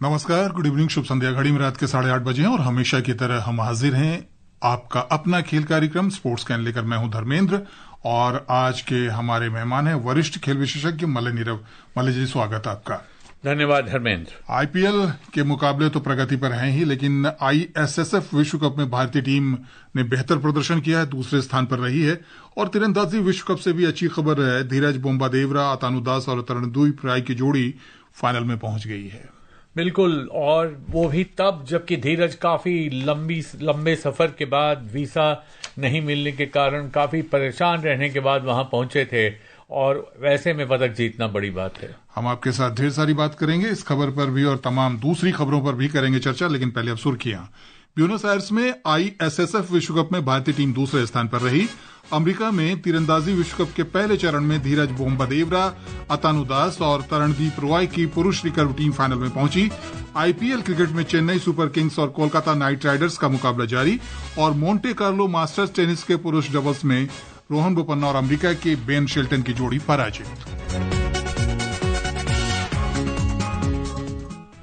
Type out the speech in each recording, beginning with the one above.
नमस्कार, good evening, शुभ संध्या। घड़ी में रात के 8:30 बजे हैं और हमेशा की तरह हम हाजिर हैं आपका अपना खेल कार्यक्रम स्पोर्ट्स कैन लेकर। मैं हूं धर्मेंद्र और आज के हमारे मेहमान हैं वरिष्ठ खेल विशेषज्ञ मलय नीरव। मलय जी, स्वागत आपका। धन्यवाद धर्मेंद्र। आईपीएल के मुकाबले तो प्रगति पर हैं ही, लेकिन आईएसएसएफ विश्व कप में भारतीय टीम ने बेहतर प्रदर्शन किया है, दूसरे स्थान पर रही है। और तीरंदाजी विश्व कप से भी अच्छी खबर है, धीरज बोम्बादेवरा, अतानु दास और तरणदीप राय की जोड़ी फाइनल में पहुंच गई है। बिल्कुल, और वो भी तब जबकि धीरज काफी लंबे सफर के बाद वीसा नहीं मिलने के कारण काफी परेशान रहने के बाद वहां पहुंचे थे, और वैसे में पदक जीतना बड़ी बात है। हम आपके साथ ढेर सारी बात करेंगे, इस खबर पर भी और तमाम दूसरी खबरों पर भी करेंगे चर्चा, लेकिन पहले अब सुर्खियां। ब्यूनस आयर्स में आईएसएसएफ विश्व कप में भारतीय टीम दूसरे स्थान पर रही। अमेरिका में तीरंदाजी विश्व कप के पहले चरण में धीरज बोम्बादेवरा, अतानु दास और तरणदीप रॉय की पुरुष रिकर्व टीम फाइनल में पहुंची। आईपीएल क्रिकेट में चेन्नई सुपर किंग्स और कोलकाता नाइट राइडर्स का मुकाबला जारी। और मोंटे कार्लो मास्टर्स टेनिस के पुरुष डबल्स में रोहन बोपन्ना और अमेरिका के बेन शेल्टन की जोड़ी पराजित।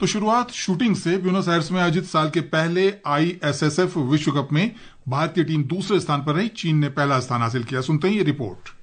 तो शुरुआत शूटिंग से। ब्यूनस आयर्स में आयोजित साल के पहले आईएसएसएफ विश्व कप में भारतीय टीम दूसरे स्थान पर रही, चीन ने पहला स्थान हासिल किया। सुनते हैं ये रिपोर्ट।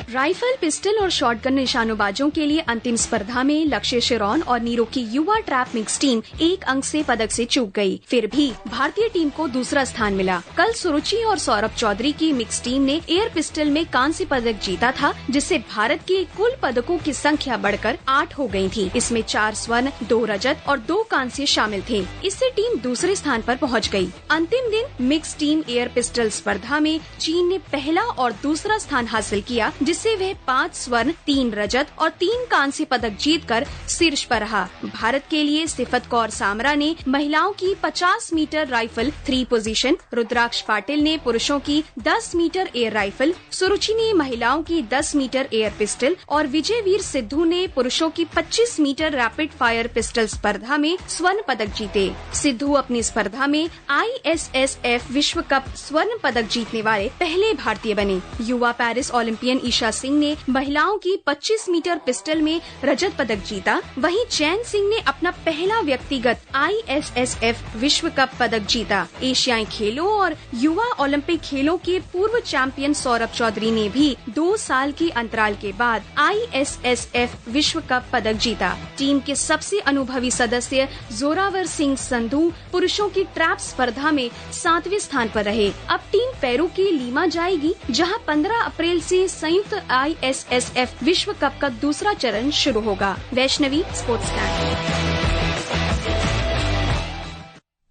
राइफल, पिस्टल और शॉटगन निशानोबाजों के लिए अंतिम स्पर्धा में लक्ष्य शिरोन और नीरो की युवा ट्रैप मिक्स टीम एक अंक से पदक से चूक गई। फिर भी भारतीय टीम को दूसरा स्थान मिला। कल सुरुचि और सौरभ चौधरी की मिक्स टीम ने एयर पिस्टल में कांस्य पदक जीता था, जिससे भारत के कुल पदकों की संख्या बढ़कर 8 हो गई थी। इसमें 4 स्वर्ण, 2 रजत और 2 कांस्य शामिल थे। इससे टीम दूसरे स्थान पर पहुंच गई। अंतिम दिन मिक्स टीम एयर पिस्टल स्पर्धा में चीन ने पहला और दूसरा स्थान हासिल किया, जिससे वह 5 स्वर्ण, 3 रजत और 3 कांस्य पदक जीतकर शीर्ष पर रहा। भारत के लिए सिफत कौर सामरा ने महिलाओं की 50 मीटर राइफल 3 पोजीशन, रुद्राक्ष पाटिल ने पुरुषों की 10 मीटर एयर राइफल, सुरुचि ने महिलाओं की 10 मीटर एयर पिस्टल और विजयवीर सिद्धू ने पुरुषों की 25 मीटर रैपिड फायर पिस्टल स्पर्धा में स्वर्ण पदक जीते। सिद्धू अपनी स्पर्धा में आईएसएसएफ विश्व कप स्वर्ण पदक जीतने वाले पहले भारतीय बने। युवा पेरिस ओलंपियन ईशा सिंह ने महिलाओं की 25 मीटर पिस्टल में रजत पदक जीता। वहीं चैन सिंह ने अपना पहला व्यक्तिगत आईएसएसएफ विश्व कप पदक जीता। एशियाई खेलों और युवा ओलंपिक खेलों के पूर्व चैंपियन सौरभ चौधरी ने भी 2 साल के अंतराल के बाद आईएसएसएफ विश्व कप पदक जीता। टीम के सबसे अनुभवी सदस्य जोरावर सिंह संधू पुरुषों की ट्रैप स्पर्धा में 7वें स्थान पर रहे। अब टीम पेरू के लीमा जाएगी, जहां 15 अप्रैल से संयुक्त आईएसएसएफ विश्व कप का दूसरा चरण शुरू होगा। Vaishnavi, sports can.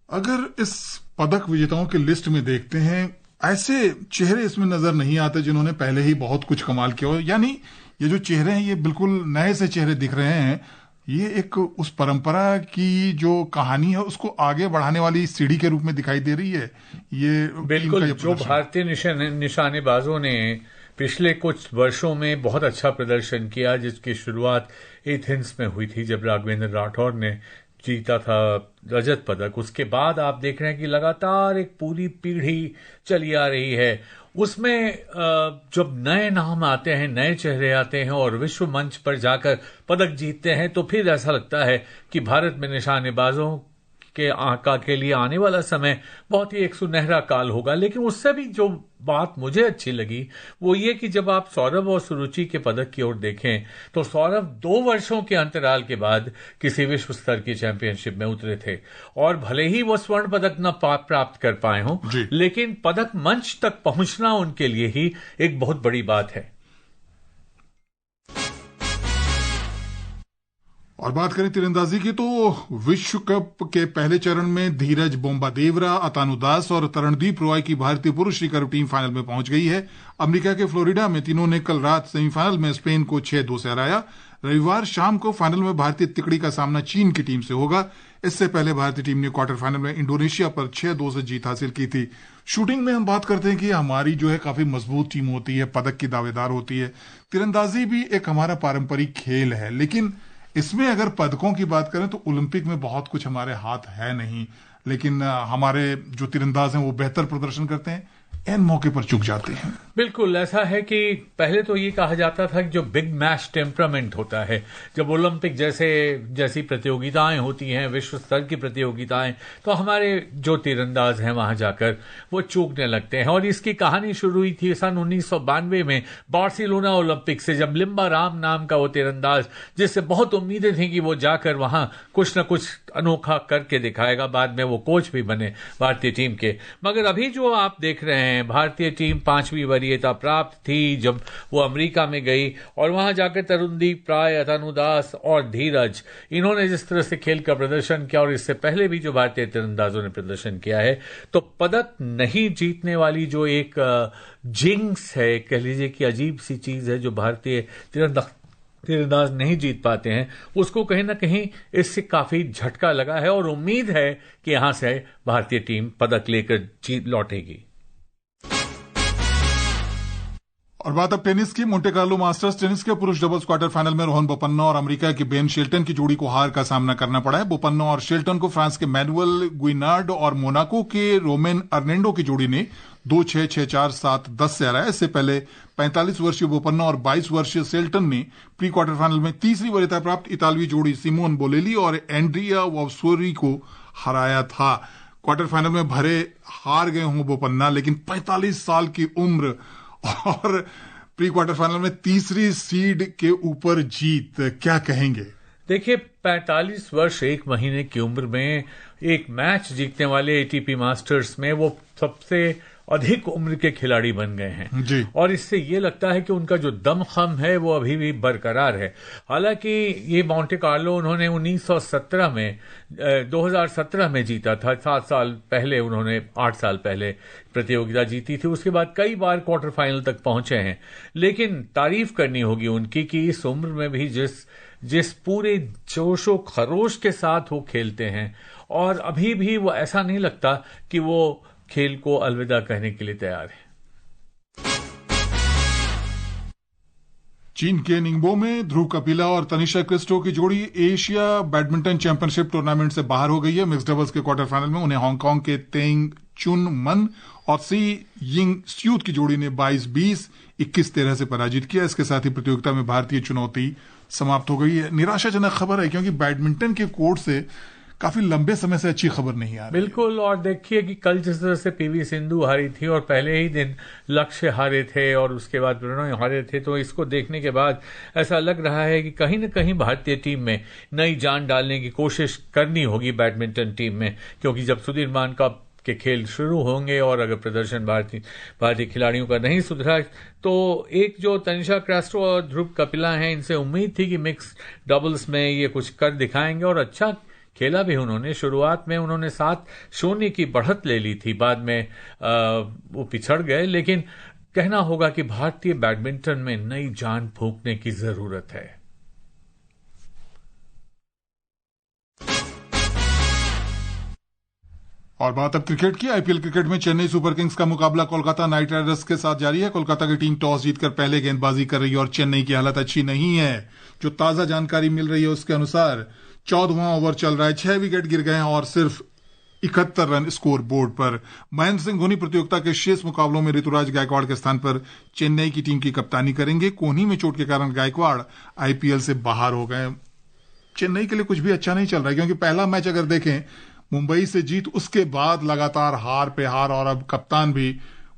अगर इस पदक विजेताओं की लिस्ट में देखते हैं, ऐसे चेहरे इसमें नजर नहीं आते जिन्होंने पहले ही बहुत कुछ कमाल किया हो। यानी ये जो चेहरे हैं, ये बिल्कुल नए से चेहरे दिख रहे हैं। ये एक उस परंपरा की जो कहानी है उसको आगे बढ़ाने वाली सीढ़ी के रूप में दिखाई दे रही है। ये बिल्कुल, जो भारतीय निशानेबाजों ने पिछले कुछ वर्षों में बहुत अच्छा प्रदर्शन किया, जिसकी शुरुआत एथेंस में हुई थी जब राघवेंद्र राठौर ने जीता था रजत पदक। उसके बाद आप देख रहे हैं कि लगातार एक पूरी पीढ़ी चली आ रही है। उसमें जब नए नाम आते हैं, नए चेहरे आते हैं और विश्व मंच पर जाकर पदक जीतते हैं, तो फिर ऐसा लगता है कि भारत में निशानेबाजों के आका के लिए आने वाला समय बहुत ही एक सुनहरा काल होगा। लेकिन उससे भी जो बात मुझे अच्छी लगी वो ये कि जब आप सौरभ और सुरुचि के पदक की ओर देखें तो सौरभ 2 वर्षों के अंतराल के बाद किसी विश्व स्तर की चैंपियनशिप में उतरे थे, और भले ही वो स्वर्ण पदक न प्राप्त कर पाए हों, लेकिन पदक मंच तक पहुंचना उनके लिए ही एक बहुत बड़ी बात है। और बात करें तीरंदाजी की, तो विश्व कप के पहले चरण में धीरज बोम्बादेवरा, अतानु दास और तरणदीप रॉय की भारतीय पुरुष रिकर्व टीम फाइनल में पहुंच गई है। अमेरिका के फ्लोरिडा में तीनों ने कल रात सेमीफाइनल में स्पेन को 6-2 से हराया। रविवार शाम को फाइनल में भारतीय तिकड़ी का सामना चीन की टीम से होगा। इससे पहले भारतीय टीम ने क्वार्टर फाइनल में इंडोनेशिया पर 6-2 से जीत हासिल की थी। शूटिंग में हम बात करते हैं कि हमारी जो है काफी मजबूत टीम होती है, पदक की दावेदार होती है। तीरंदाजी भी एक हमारा पारंपरिक खेल है, लेकिन इसमें अगर पदकों की बात करें तो ओलंपिक में बहुत कुछ हमारे हाथ है नहीं। लेकिन हमारे जो तीरंदाज हैं वो बेहतर प्रदर्शन करते हैं, एन मौके पर चूक जाते हैं। बिल्कुल ऐसा है कि पहले तो ये कहा जाता था कि जो बिग मैच टेम्परामेंट होता है, जब ओलंपिक जैसी प्रतियोगिताएं होती हैं, विश्व स्तर की प्रतियोगिताएं, तो हमारे जो तीरंदाज हैं वहां जाकर वो चूकने लगते हैं। और इसकी कहानी शुरू हुई थी सन 1992 में बार्सिलोना ओलंपिक से, जब लिम्बा राम नाम का वो तीरंदाज, जिससे बहुत उम्मीदें थी कि वो जाकर वहां कुछ न कुछ अनोखा करके दिखाएगा, बाद में वो कोच भी बने भारतीय टीम के। मगर अभी जो आप देख रहे हैं, भारतीय टीम 5वीं वरीयता प्राप्त थी जब वो अमेरिका में गई, और वहां जाकर तरुणदीप राय, अतनु दास और धीरज, इन्होंने जिस तरह से खेल का प्रदर्शन किया, और इससे पहले भी जो भारतीय तीरंदाजों ने प्रदर्शन किया है, तो पदक नहीं जीतने वाली जो एक जिंक्स है, कह लीजिए कि अजीब सी चीज है जो भारतीय तीरंदाज नहीं जीत पाते हैं, उसको कहीं ना कहीं इससे काफी झटका लगा है, और उम्मीद है कि यहां से भारतीय टीम पदक लेकर जीत लौटेगी। और बात अब टेनिस की। मोंटे कार्लो मास्टर्स टेनिस के पुरुष डबल्स क्वार्टर फाइनल में रोहन बोपन्ना और अमेरिका के बेन शेल्टन की जोड़ी को हार का सामना करना पड़ा है। बोपन्ना और शेल्टन को फ्रांस के मैनुअल गुइनार्ड और मोनाको के रोमेन अर्नेंडो की जोड़ी ने 2-6, 6-4, 7-10 से हराया। इससे पहले 45 वर्षीय बोपन्ना और 22 वर्षीय शेल्टन ने प्री क्वार्टर फाइनल में तीसरी वरीयता प्राप्त इतालवी जोड़ी सिमोन बोलेली और एंड्रिया वॉवसोरी को हराया था। क्वार्टर फाइनल में भरे हार गए हों बोपन्ना, लेकिन 45 साल की उम्र और प्री क्वार्टर फाइनल में तीसरी सीड के ऊपर जीत, क्या कहेंगे? देखिए, 45 वर्ष 1 महीने की उम्र में एक मैच जीतने वाले एटीपी मास्टर्स में वो सबसे अधिक उम्र के खिलाड़ी बन गए हैं जी। और इससे ये लगता है कि उनका जो दमखम है वो अभी भी बरकरार है। हालांकि ये मोंटे कार्लो उन्होंने 1917 में 2017 में जीता था, 7 साल पहले उन्होंने 8 साल पहले प्रतियोगिता जीती थी। उसके बाद कई बार क्वार्टर फाइनल तक पहुंचे हैं, लेकिन तारीफ करनी होगी उनकी कि इस उम्र में भी जिस पूरे जोशो खरोश के साथ वो खेलते हैं, और अभी भी वो ऐसा नहीं लगता कि वो खेल को अलविदा कहने के लिए तैयार है। चीन के निंगबो में ध्रुव कपिला और तनिषा क्रिस्टो की जोड़ी एशिया बैडमिंटन चैंपियनशिप टूर्नामेंट से बाहर हो गई है। मिक्स डबल्स के क्वार्टर फाइनल में उन्हें हांगकांग के तेंग चुन मन और सी यिंग स्यूत की जोड़ी ने 22-20, 21-13 से पराजित किया। इसके साथ ही प्रतियोगिता में भारतीय चुनौती समाप्त हो गई है। निराशाजनक खबर है, क्योंकि बैडमिंटन के कोर्ट से काफी लंबे समय से अच्छी खबर नहीं आ रही। बिल्कुल, और देखिए कि कल जिस तरह से पीवी सिंधु हारी थी और पहले ही दिन लक्ष्य हारे थे और उसके बाद प्रणय हारे थे, तो इसको देखने के बाद ऐसा लग रहा है कि कहीं न कहीं भारतीय टीम में नई जान डालने की कोशिश करनी होगी बैडमिंटन टीम में, क्योंकि जब सुधीरमान कप के खेल शुरू होंगे और अगर प्रदर्शन भारतीय खिलाड़ियों का नहीं सुधरा, तो एक जो तनिषा क्रिस्टो और ध्रुव कपिला हैं, इनसे उम्मीद थी कि मिक्स डबल्स में ये कुछ कर दिखाएंगे, और अच्छा खेला भी उन्होंने। शुरुआत में उन्होंने 7-0 की बढ़त ले ली थी, बाद में वो पिछड़ गए, लेकिन कहना होगा कि भारतीय बैडमिंटन में नई जान फूंकने की जरूरत है। और बात अब क्रिकेट की। आईपीएल क्रिकेट में चेन्नई सुपर किंग्स का मुकाबला कोलकाता नाइट राइडर्स के साथ जारी है। कोलकाता की टीम टॉस जीतकर पहले गेंदबाजी कर रही है और चेन्नई की हालत अच्छी नहीं है। जो ताजा जानकारी मिल रही है उसके अनुसार 14वां ओवर चल रहा है, 6 विकेट गिर गए हैं और सिर्फ 71 रन स्कोर बोर्ड पर। महेंद्र सिंह धोनी प्रतियोगिता के शेष मुकाबलों में ऋतुराज गायकवाड़ के स्थान पर चेन्नई की टीम की कप्तानी करेंगे। कोहनी में चोट के कारण गायकवाड़ आईपीएल से बाहर हो गए। चेन्नई के लिए कुछ भी अच्छा नहीं चल रहा है, क्योंकि पहला मैच अगर देखें मुंबई से जीत, उसके बाद लगातार हार पे हार, और अब कप्तान भी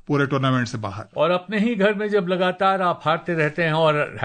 पूरे टूर्नामेंट से बाहर। और अपने ही घर में जब लगातार आप हारते रहते हैं और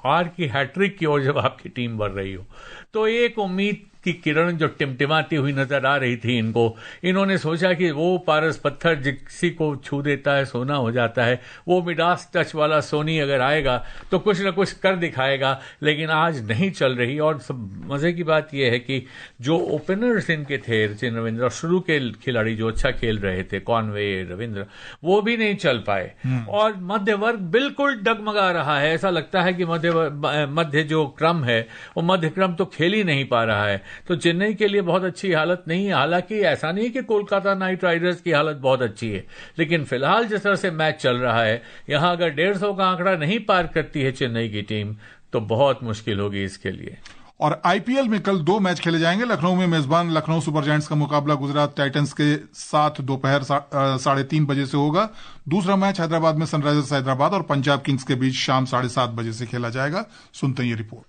हार की हैट्रिक की ओर जब आपकी टीम बढ़ रही हो, तो एक उम्मीद की किरण जो टिमटिमाती हुई नजर आ रही थी इनको, इन्होंने सोचा कि वो पारस पत्थर किसी को छू देता है सोना हो जाता है, वो मिडास टच वाला सोनी अगर आएगा तो कुछ न कुछ कर दिखाएगा, लेकिन आज नहीं चल रही। और सब मजे की बात यह है कि जो ओपनर्स इनके थे, सचिन रविंद्र, शुरू के खिलाड़ी जो अच्छा खेल रहे थे, कॉनवे, रविंद्र, वो भी नहीं चल पाए, और मध्य वर्ग बिल्कुल डगमगा रहा है। ऐसा लगता है कि मध्य जो क्रम है वो मध्य क्रम तो खेल ही नहीं पा रहा है। तो चेन्नई के लिए बहुत अच्छी हालत नहीं है। हालांकि ऐसा नहीं कि कोलकाता नाइट राइडर्स की हालत बहुत अच्छी है, लेकिन फिलहाल जिस तरह से मैच चल रहा है, यहां अगर 150 का आंकड़ा नहीं पार करती है चेन्नई की टीम, तो बहुत मुश्किल होगी इसके लिए। और आईपीएल में कल 2 मैच खेले जाएंगे। लखनऊ में मेजबान लखनऊ सुपर जायंट्स का मुकाबला गुजरात टाइटंस के साथ दोपहर 3:30 बजे से होगा। दूसरा मैच हैदराबाद में सनराइजर्स हैदराबाद और पंजाब किंग्स के बीच शाम 7:30 बजे से खेला जाएगा। सुनते हैं ये रिपोर्ट।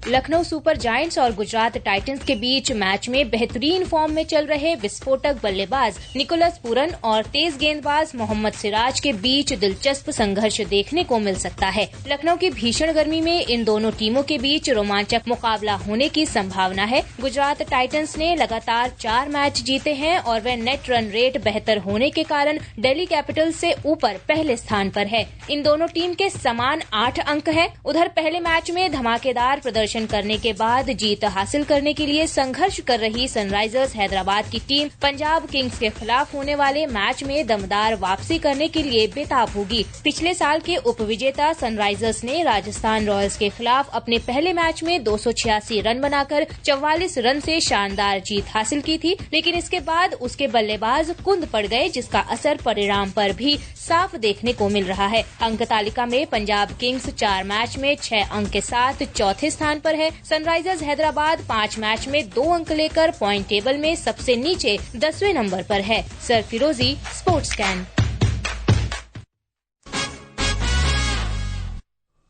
लखनऊ सुपर जायंट्स और गुजरात टाइटंस के बीच मैच में बेहतरीन फॉर्म में चल रहे विस्फोटक बल्लेबाज निकोलस पूरन और तेज गेंदबाज मोहम्मद सिराज के बीच दिलचस्प संघर्ष देखने को मिल सकता है। लखनऊ की भीषण गर्मी में इन दोनों टीमों के बीच रोमांचक मुकाबला होने की संभावना है। गुजरात टाइटंस ने लगातार 4 मैच जीते हैं और वे नेट रन रेट बेहतर होने के कारण दिल्ली कैपिटल्स से ऊपर पहले स्थान पर है। इन दोनों टीम के समान 8 अंक है। उधर पहले मैच में धमाकेदार प्रदर्शन करने के बाद जीत हासिल करने के लिए संघर्ष कर रही सनराइजर्स हैदराबाद की टीम पंजाब किंग्स के खिलाफ होने वाले मैच में दमदार वापसी करने के लिए बेताब होगी। पिछले साल के उपविजेता सनराइजर्स ने राजस्थान रॉयल्स के खिलाफ अपने पहले मैच में 286 रन बनाकर 44 रन से शानदार जीत हासिल की थी, लेकिन इसके बाद उसके बल्लेबाज कुंद पड़ गए, जिसका असर परिणाम पर भी साफ देखने को मिल रहा है। अंक तालिका में पंजाब किंग्स 4 मैच में 6 अंक के साथ चौथे स्थान पर है। सनराइजर्स हैदराबाद 5 मैच में 2 अंक लेकर पॉइंट टेबल में सबसे नीचे 10वें नंबर पर है। सर फिरोजी, स्पोर्ट्स कैन।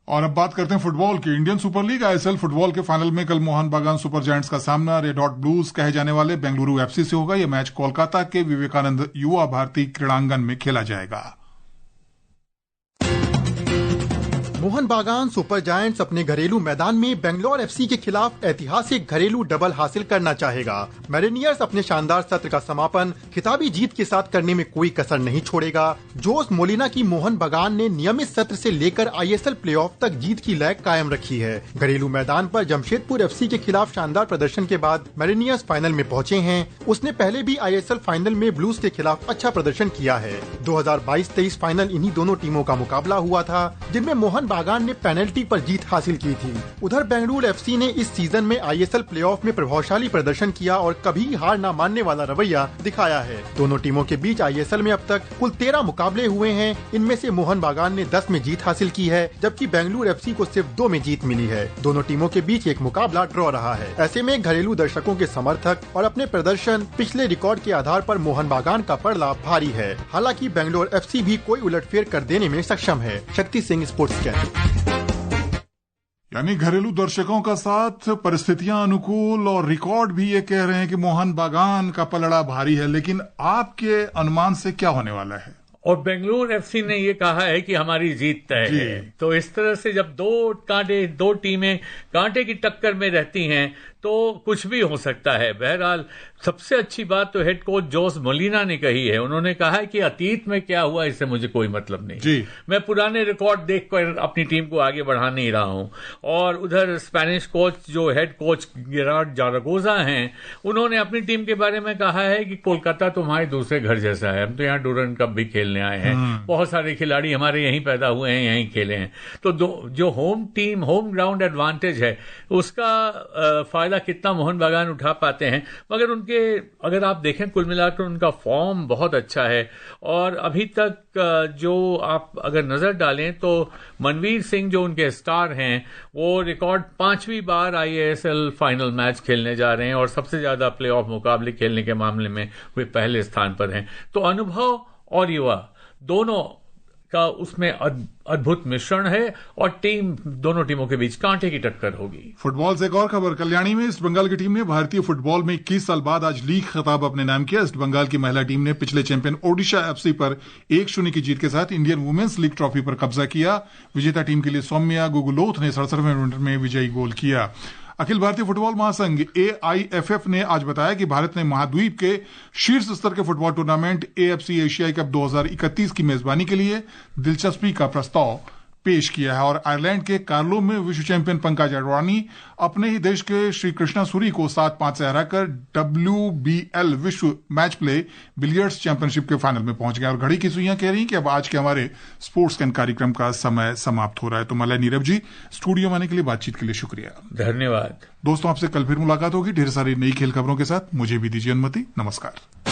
और अब बात करते हैं फुटबॉल की। Indian super league ISL football के फाइनल में कल मोहन बागान सुपर जायंट्स का सामना रेड हॉट ब्लूज कहे जाने वाले बेंगलुरु एफसी से होगा। यह मैच कोलकाता के विवेकानंद युवा भारती क्रीड़ांगन में खेला जाएगा। मोहन बागान सुपर जायंट्स अपने घरेलू मैदान में बेंगलोर एफसी के खिलाफ ऐतिहासिक घरेलू डबल हासिल करना चाहेगा। मैरिनियर्स अपने शानदार सत्र का समापन खिताबी जीत के साथ करने में कोई कसर नहीं छोड़ेगा। जोस मोलिना की मोहन बागान ने नियमित सत्र से लेकर आईएसएल प्लेऑफ तक जीत की लय कायम रखी है। घरेलू मैदान पर जमशेदपुर एफसी के खिलाफ शानदार प्रदर्शन के बाद मैरिनियर्स फाइनल में पहुंचे हैं। उसने पहले भी आईएसएल फाइनल में ब्लूज के खिलाफ अच्छा प्रदर्शन किया है। 2022-23 फाइनल इन्हीं दोनों टीमों का मुकाबला हुआ था, जिनमें मोहन बागान ने पेनल्टी पर जीत हासिल की थी। उधर बेंगलुरु एफसी ने इस सीजन में आईएसएल प्लेऑफ में प्रभावशाली प्रदर्शन किया और कभी हार न मानने वाला रवैया दिखाया है। दोनों टीमों के बीच आईएसएल में अब तक कुल 13 मुकाबले हुए हैं। इनमें से मोहन बागान ने 10 में जीत हासिल की है, जबकि बेंगलुरु एफसी को सिर्फ 2 में जीत मिली है। दोनों टीमों के बीच एक मुकाबला ड्रॉ रहा है। ऐसे में घरेलू दर्शकों के समर्थक और अपने प्रदर्शन पिछले रिकॉर्ड के आधार पर मोहन बागान का पड़ला भारी है। हालांकि बेंगलोर एफसी भी कोई उलटफेर कर देने में सक्षम है। Shakti Singh, sports can. यानी घरेलू दर्शकों का साथ, परिस्थितियां अनुकूल और रिकॉर्ड भी ये कह रहे हैं कि मोहन बागान का पलड़ा भारी है। लेकिन आपके अनुमान से क्या होने वाला है? और बेंगलुरु एफसी ने ये कहा है कि हमारी जीत तय है। तो इस तरह से जब दो टीमें कांटे की टक्कर में रहती हैं तो कुछ भी हो सकता है। बहरहाल सबसे अच्छी बात तो हेड कोच जोस मोलिना ने कही है। उन्होंने कहा है कि अतीत में क्या हुआ इससे मुझे कोई मतलब नहीं, मैं पुराने रिकॉर्ड देखकर अपनी टीम को आगे बढ़ा नहीं रहा हूं। और उधर स्पेनिश कोच जो हेड कोच गेरार्ड जारागोजा हैं, उन्होंने अपनी टीम के बारे में कहा है कि कोलकाता तुम्हारे दूसरे घर जैसा है, हम तो यहाँ डूरन कप भी खेलने आए हैं, बहुत सारे खिलाड़ी हमारे यहीं पैदा हुए हैं, यहीं खेले हैं। तो जो होम ग्राउंड एडवांटेज है उसका फायदा कितना मोहन बागान उठा पाते हैं। मगर अगर आप देखें कुल मिलाकर उनका फॉर्म बहुत अच्छा है। और अभी तक जो आप अगर नजर डालें तो मनवीर सिंह जो उनके स्टार हैं वो रिकॉर्ड 5वीं बार आईएसएल फाइनल मैच खेलने जा रहे हैं और सबसे ज्यादा प्लेऑफ मुकाबले खेलने के मामले में वे पहले स्थान पर हैं। तो अनुभव और युवा दोनों का उसमें अद्भुत मिश्रण है और दोनों टीमों के बीच कांटे की टक्कर होगी। फुटबॉल से एक और खबर। कल्याणी में ईस्ट बंगाल की टीम ने भारतीय फुटबॉल में 21 साल बाद आज लीग खिताब अपने नाम किया। ईस्ट बंगाल की महिला टीम ने पिछले चैंपियन ओडिशा एफसी पर 1-0 की जीत के साथ इंडियन वुमेन्स लीग ट्रॉफी पर कब्जा किया। विजेता टीम के लिए सौम्या गुगुलोथ ने 67वें मिनट में विजयी गोल किया। अखिल भारतीय फुटबॉल महासंघ AIFF ने आज बताया कि भारत ने महाद्वीप के शीर्ष स्तर के फुटबॉल टूर्नामेंट AFC एशियाई कप 2031 की मेजबानी के लिए दिलचस्पी का प्रस्ताव पेश किया है। और आयरलैंड के कार्लो में विश्व चैंपियन पंकज अडवाणी अपने ही देश के श्री कृष्णा सूरी को 7-5 से हराकर WBL विश्व मैच प्ले बिलियर्ड्स चैंपियनशिप के फाइनल में पहुंच गए। और घड़ी की सुइयां कह रही कि अब आज के हमारे स्पोर्ट्स कैन कार्यक्रम का समय समाप्त हो रहा है। तो मलय नीरव जी, स्टूडियो में आने के लिए, बातचीत के लिए शुक्रिया। धन्यवाद। दोस्तों, आपसे कल फिर मुलाकात होगी ढेर सारी नई खेल खबरों के साथ। मुझे भी दीजिए अनुमति। नमस्कार।